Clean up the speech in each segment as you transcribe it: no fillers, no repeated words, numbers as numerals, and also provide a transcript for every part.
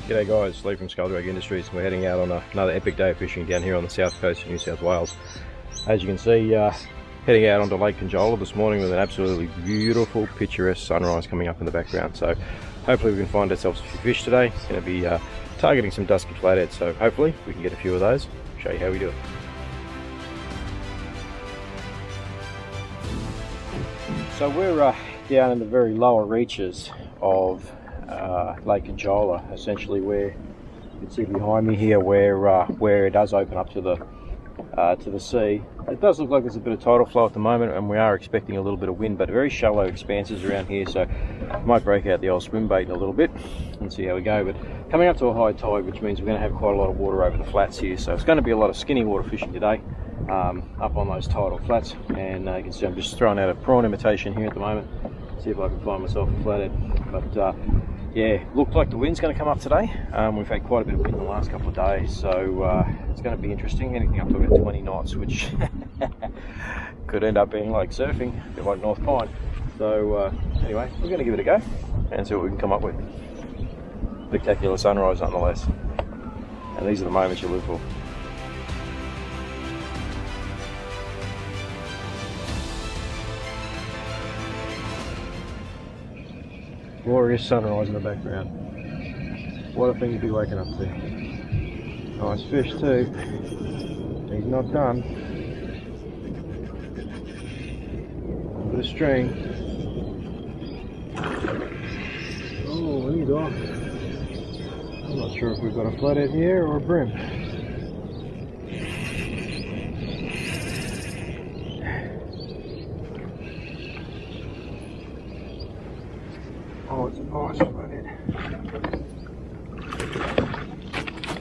G'day guys, Lee from Yakhunters Industries. We're heading out on another epic day of fishing down here on the south coast of New South Wales. As you can see, heading out onto Lake Conjola this morning with an absolutely beautiful, picturesque sunrise coming up in the background. So hopefully we can find ourselves a few fish today. Going to be targeting some dusky flathead, so hopefully we can get a few of those. Show you how we do it. So we're down in the very lower reaches of Lake Conjola, essentially where you can see behind me here where it does open up to the sea. It does look like there's a bit of tidal flow at the moment, and we are expecting a little bit of wind, but very shallow expanses around here, so might break out the old swim bait in a little bit and see how we go. But coming up to a high tide, which means we're going to have quite a lot of water over the flats here, so it's going to be a lot of skinny water fishing today up on those tidal flats. And you can see I'm just throwing out a prawn imitation here at the moment, see if I can find myself a flathead. But yeah, looked like the wind's going to come up today. We've had quite a bit of wind in the last couple of days, so it's going to be interesting. Anything up to about 20 knots, which could end up being like surfing, a bit like North Pine. So anyway, we're going to give it a go and see what we can come up with. Spectacular sunrise nonetheless, and these are the moments you live for. Glorious sunrise in the background. What a thing to be waking up to. Nice fish too. He's not done. A bit of string. Oh, he's off. I'm not sure if we've got a flathead here or a brim. Oh, it's a nice flathead.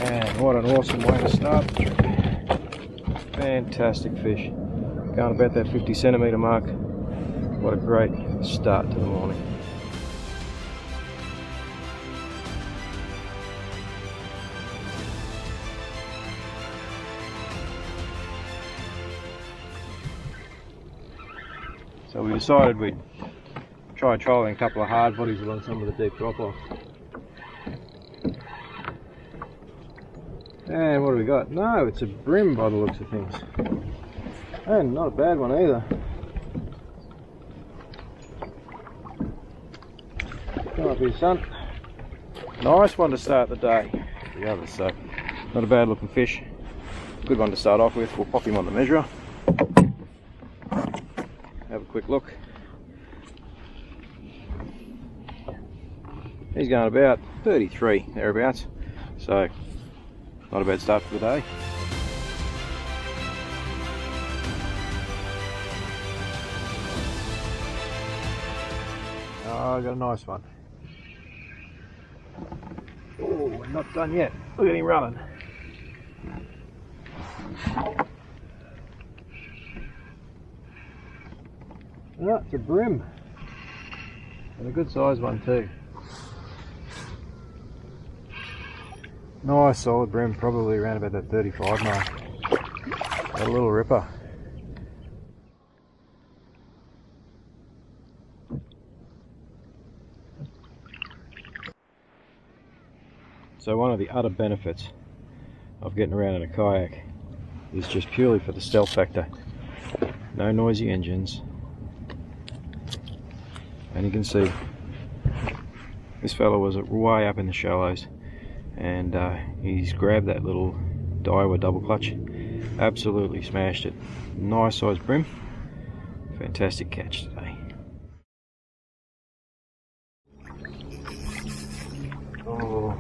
And what an awesome way to start the trip. Fantastic fish. Going about that 50 centimetre mark. What a great start to the morning. So we decided we'd try trolling a couple of hard bodies along some of the deep drop-offs. And what do we got? No, it's a brim by the looks of things. And not a bad one either. Come up here, son. Nice one to start the day. The others, so not a bad looking fish. Good one to start off with. We'll pop him on the measurer. Have a quick look. He's going about 33 thereabouts, so not a bad start for the day. Oh, I got a nice one. Oh, we're not done yet. Look at him running. Oh, it's a brim, and a good sized one too. Nice solid brim, probably around about that 35 mark. A little ripper. So one of the other benefits of getting around in a kayak is just purely for the stealth factor. No noisy engines. And you can see this fella was way up in the shallows, and he's grabbed that little Daiwa double clutch, absolutely smashed it. Nice size brim, fantastic catch today. Oh,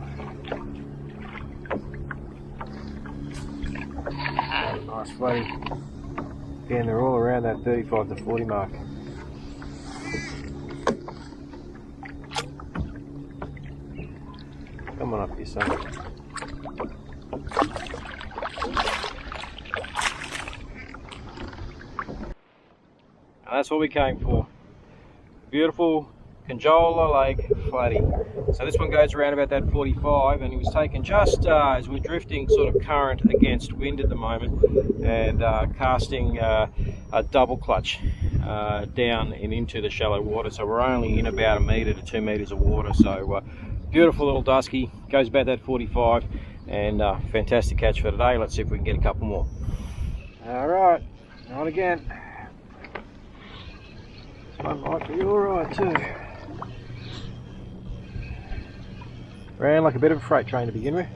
nice floaty. Again, they're all around that 35 to 40 mark. Come on up here, son. And that's what we came for. Beautiful Conjola Lake flatty. So this one goes around about that 45, and he was taken just as we're drifting sort of current against wind at the moment, and casting a double clutch. down and into the shallow water, so we're only in about 1 metre to 2 metres of water. So beautiful little dusky, goes about that 45, and fantastic catch for today. Let's see if we can get a couple more. All right, on again. This one might be all right too. Ran like a bit of a freight train to begin with.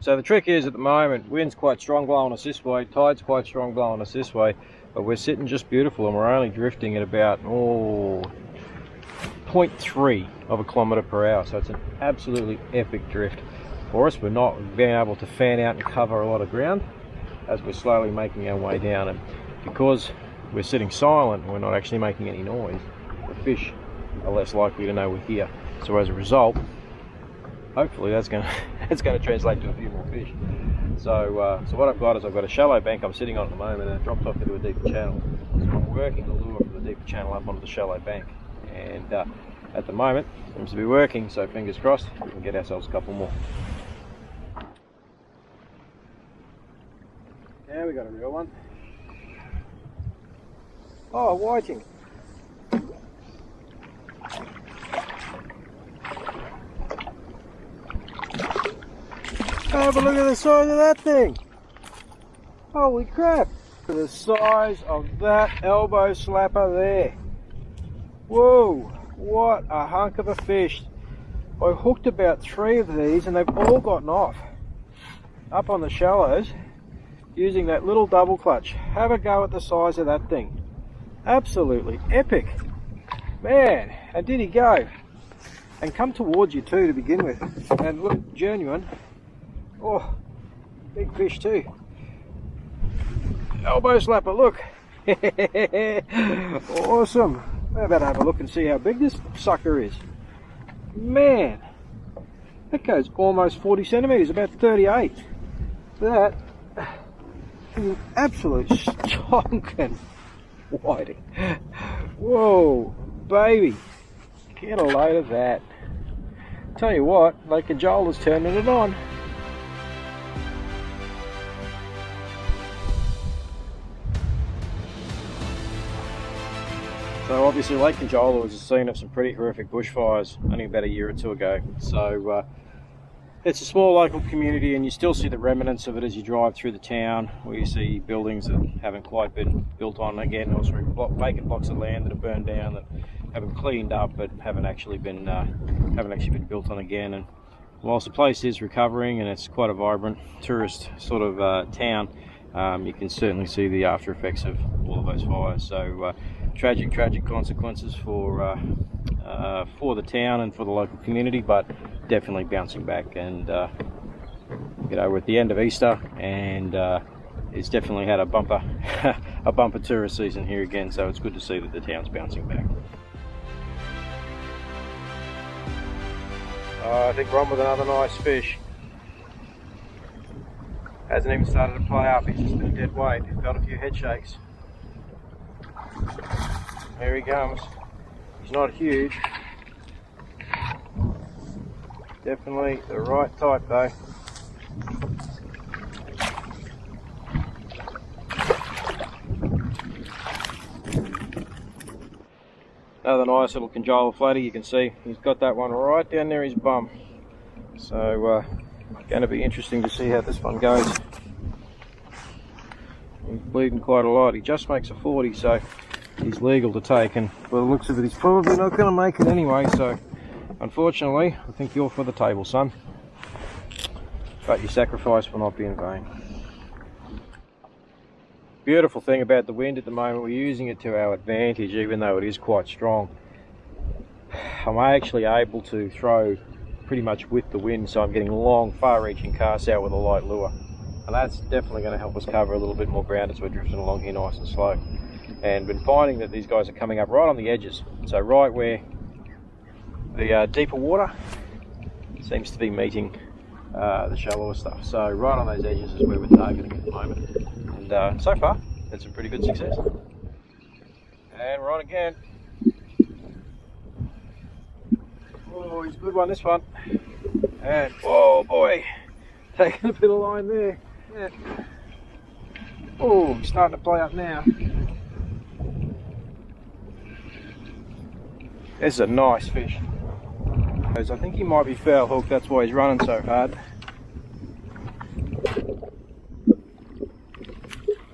So the trick is, at the moment, wind's quite strong blowing us this way, tide's quite strong blowing us this way, but we're sitting just beautiful, and we're only drifting at about 0.3 of a kilometre per hour. So it's an absolutely epic drift for us. We're not being able to fan out and cover a lot of ground as we're slowly making our way down, and because we're sitting silent, we're not actually making any noise, the fish are less likely to know we're here. So as a result, hopefully that's going to translate to a few more fish. So what I've got is I've got a shallow bank I'm sitting on at the moment, and it drops off into a deeper channel. So I'm working the lure from the deeper channel up onto the shallow bank, and at the moment it seems to be working. So fingers crossed we can get ourselves a couple more. Yeah, we got a real one. Oh, whiting. Have a look at the size of that thing. Holy crap. Look at the size of that elbow slapper there. Whoa, what a hunk of a fish. I hooked about 3 of these and they've all gotten off up on the shallows using that little double clutch. Have a go at the size of that thing. Absolutely epic. Man, and did he go? And come towards you too to begin with. And look, genuine. Oh, big fish too. Elbow slapper, look. Awesome. How about have a look and see how big this sucker is. Man, that goes almost 40 centimetres, about 38. That is an absolute stonking whiting. Whoa, baby. Get a load of that. Tell you what, Lake Conjola's turning it on. So obviously Lake Conjola was the scene of some pretty horrific bushfires only about a year or two ago. So it's a small local community, and you still see the remnants of it as you drive through the town, where you see buildings that haven't quite been built on again, or sorry, vacant blocks of land that have burned down, that have been cleaned up but haven't actually been built on again. And whilst the place is recovering and it's quite a vibrant tourist sort of town, you can certainly see the after effects of all of those fires. So tragic consequences for the town and for the local community, but definitely bouncing back. And you know, we're at the end of Easter, and it's definitely had a bumper tourist season here again. So it's good to see that the town's bouncing back. I think we're on with another nice fish. Hasn't even started to play up, he's just been a dead weight. Got a few head shakes. Here he comes. He's not huge. Definitely the right type though. Another nice little Conjola flatty. You can see he's got that one right down there his bum. So going to be interesting to see how this one goes. He's bleeding quite a lot. He just makes a 40, so he's legal to take, and by the looks of it he's probably not going to make it anyway. So unfortunately I think you're for the table, son, but your sacrifice will not be in vain. Beautiful thing about the wind at the moment, we're using it to our advantage, even though it is quite strong. I'm actually able to throw pretty much with the wind, so I'm getting long, far-reaching casts out with a light lure, and that's definitely going to help us cover a little bit more ground as we're drifting along here nice and slow. And been finding that these guys are coming up right on the edges, so right where the deeper water seems to be meeting the shallower stuff. So right on those edges is where we're targeting at the moment, and so far had some pretty good success. And we're on again. Oh, he's a good one, this one. And oh boy, taking a bit of line there. Yeah. Oh, he's starting to play up now. This is a nice fish. I think he might be foul hooked, that's why he's running so hard. There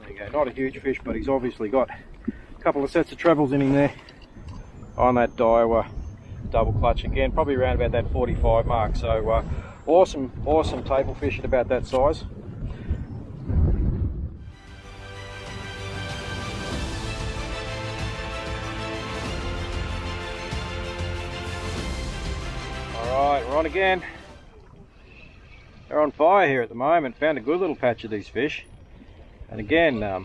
you go, not a huge fish, but he's obviously got a couple of sets of trebles in him there. On that Daiwa double clutch again, probably around about that 45 mark. So awesome table fish at about that size. Alright, we're on again. They're on fire here at the moment. Found a good little patch of these fish. And again, they're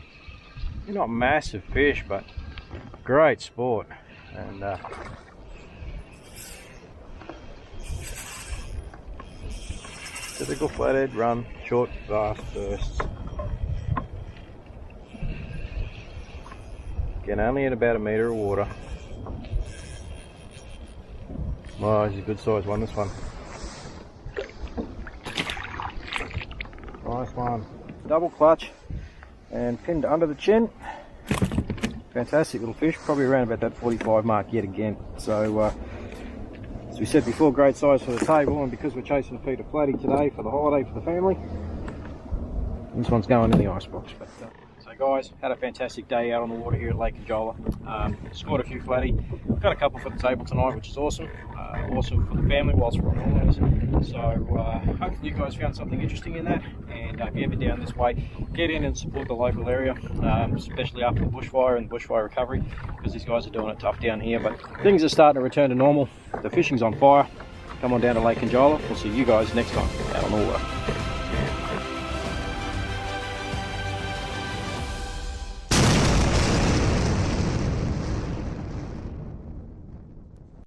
not massive fish, but great sport. And typical flathead run, short, fast bursts. Again, only in about a metre of water. Oh, he's a good sized one, this one. Nice one. Double clutch and pinned under the chin. Fantastic little fish, probably around about that 45 mark yet again. So, as we said before, great size for the table, and because we're chasing a feed of flatty today for the holiday for the family, this one's going in the icebox. But, so guys, had a fantastic day out on the water here at Lake Conjola. Scored a few flatty. Got a couple for the table tonight, which is awesome. Awesome for the family whilst we're on holidays. So hopefully you guys found something interesting in that, and if you're ever down this way, get in and support the local area, especially after the bushfire and the bushfire recovery, because these guys are doing it tough down here. But things are starting to return to normal. The fishing's on fire. Come on down to Lake Conjola. We'll see you guys next time out on the water.